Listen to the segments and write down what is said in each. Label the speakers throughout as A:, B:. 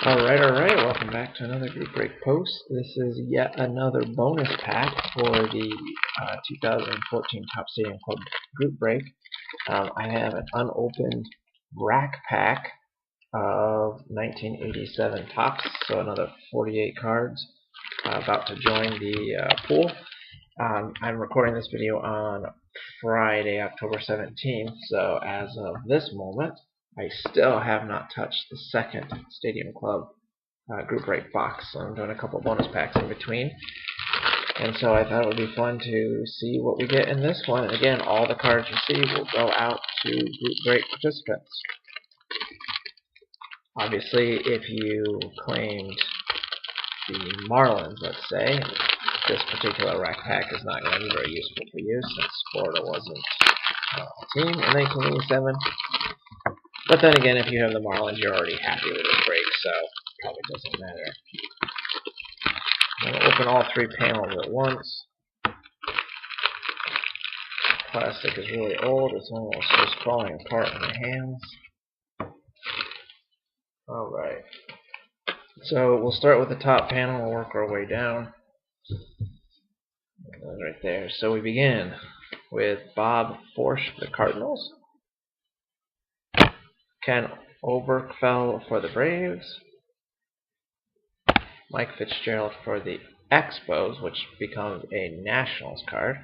A: Alright, welcome back to another Group Break post. This is yet another bonus pack for the 2014 Topps Stadium Club Group Break. I have an unopened rack pack of 1987 Topps, so another 48 cards about to join the pool. I'm recording this video on Friday, October 17th, so as of this moment, I still have not touched the second Stadium Club Group Break box. So I'm doing a couple bonus packs in between. And so I thought it would be fun to see what we get in this one. And again, all the cards you see will go out to Group Break participants. Obviously, if you claimed the Marlins, let's say, this particular rack pack is not going to be very useful for you since Florida wasn't a team in 1987. But then again, if you have the Marlins, you're already happy with this break, so it probably doesn't matter. I'm going to open all three panels at once. Plastic is really old, it's almost just falling apart in my hands. Alright. So we'll start with the top panel, we'll work our way down. Right there. So we begin with Bob Forsch for the Cardinals. Ken Oberkfell for the Braves. Mike Fitzgerald for the Expos, which becomes a Nationals card.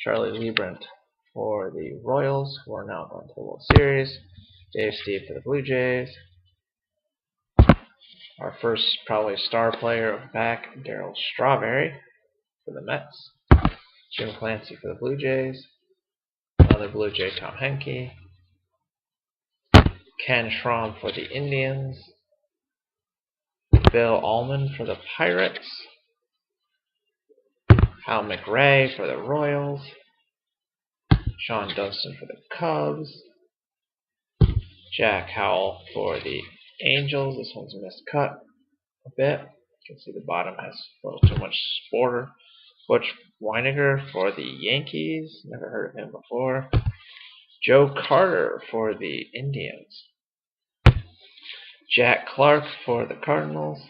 A: Charlie Leibrandt for the Royals, who are now going to the World Series. Dave Steve for the Blue Jays. Our first probably star player of the pack, Darryl Strawberry for the Mets. Jim Clancy for the Blue Jays. Another Blue Jay, Tom Henke. Ken Schramm for the Indians. Bill Allman for the Pirates. Hal McRae for the Royals. Sean Dunston for the Cubs. Jack Howell for the Angels. This one's miscut a bit. You can see the bottom has a little too much border. Butch Weiniger for the Yankees. Never heard of him before. Joe Carter for the Indians. Jack Clark for the Cardinals,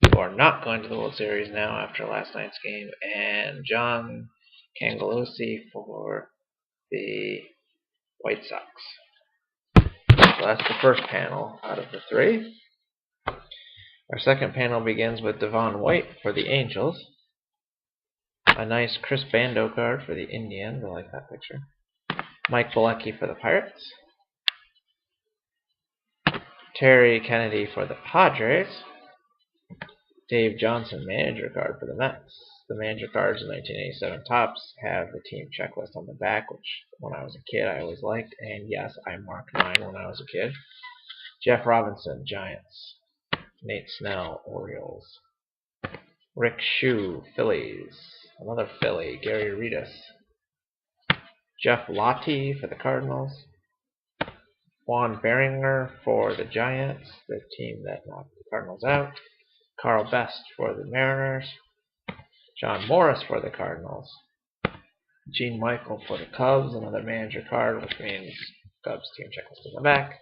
A: who are not going to the World Series now after last night's game. And John Cangelosi for the White Sox. So that's the first panel out of the three. Our second panel begins with Devon White for the Angels. A nice Chris Bando card for the Indians. I like that picture. Mike Bilecki for the Pirates. Terry Kennedy for the Padres. Dave Johnson manager card for the Mets. The manager cards in 1987 Topps have the team checklist on the back, which when I was a kid I always liked. And yes, I marked mine when I was a kid. Jeff Robinson, Giants. Nate Snell, Orioles. Rick Shue, Phillies. Another Philly, Gary Redus. Jeff Lottie for the Cardinals. Juan Beringer for the Giants, the team that knocked the Cardinals out. Carl Best for the Mariners. John Morris for the Cardinals. Gene Michael for the Cubs, another manager card, which means Cubs team checklist in the back.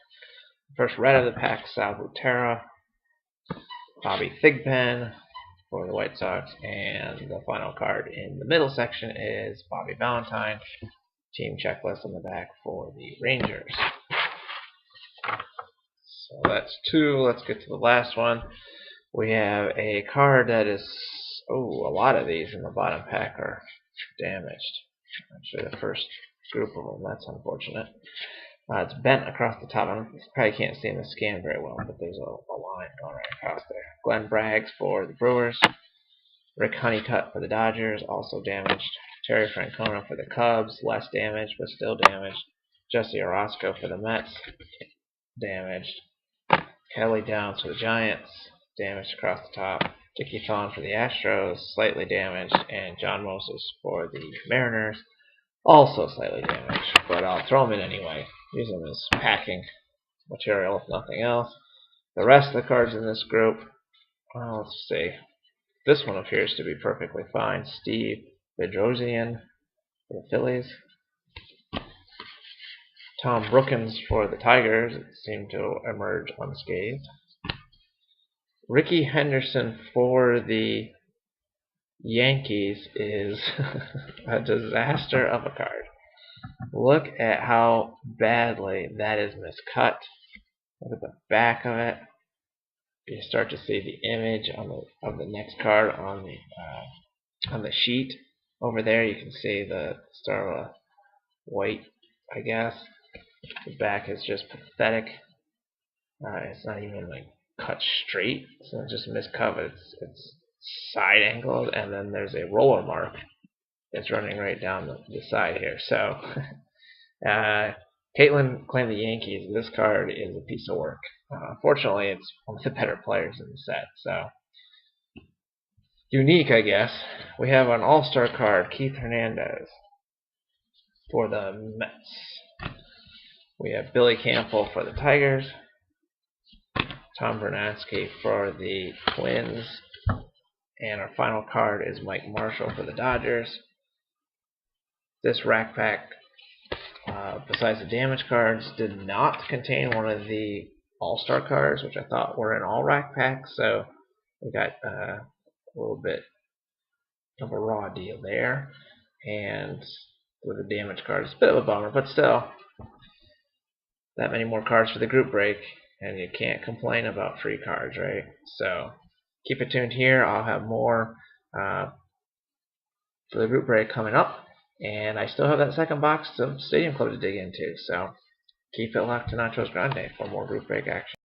A: First red of the pack, Sal Butera. Bobby Thigpen for the White Sox. And the final card in the middle section is Bobby Valentine, team checklist on the back for the Rangers. So that's two. Let's get to the last one. We have a card that is, a lot of these in the bottom pack are damaged. Actually, the first group of them. That's unfortunate. It's bent across the top. You probably can't see in the scan very well, but there's a line going right across there. Glenn Braggs for the Brewers. Rick Honeycutt for the Dodgers, also damaged. Terry Francona for the Cubs, less damaged, but still damaged. Jesse Orosco for the Mets, damaged. Kelly Downs for the Giants, damaged across the top. Dickie Thon for the Astros, slightly damaged. And John Moses for the Mariners, also slightly damaged. But I'll throw them in anyway. Use them as packing material, if nothing else. The rest of the cards in this group, well, let's see. This one appears to be perfectly fine. Steve Bedrosian for the Phillies. Tom Brookens for the Tigers seemed to emerge unscathed. Ricky Henderson for the Yankees is a disaster of a card. Look at how badly that is miscut. Look at the back of it. You start to see the image of the next card on the sheet. Over there you can see the star of white, I guess. The back is just pathetic. It's not even like cut straight, so it's just miscut. It's side angled, and then there's a roller mark that's running right down the side here. So Caitlin claimed the Yankees. This card is a piece of work. Fortunately, it's one of the better players in the set. So unique, I guess. We have an all-star card, Keith Hernandez for the Mets. We have Billy Campbell for the Tigers. Tom Vernansky for the Twins. And our final card is Mike Marshall for the Dodgers. This rack pack, besides the damage cards, did not contain one of the all-star cards, which I thought were in all rack packs. So we got a little bit of a raw deal there. And with the damage card, it's a bit of a bummer, but still, that many more cards for the group break, and you can't complain about free cards, right? So keep it tuned here. I'll have more for the group break coming up, and I still have that second box of Stadium Club to dig into. So keep it locked to Nachos Grande for more group break action.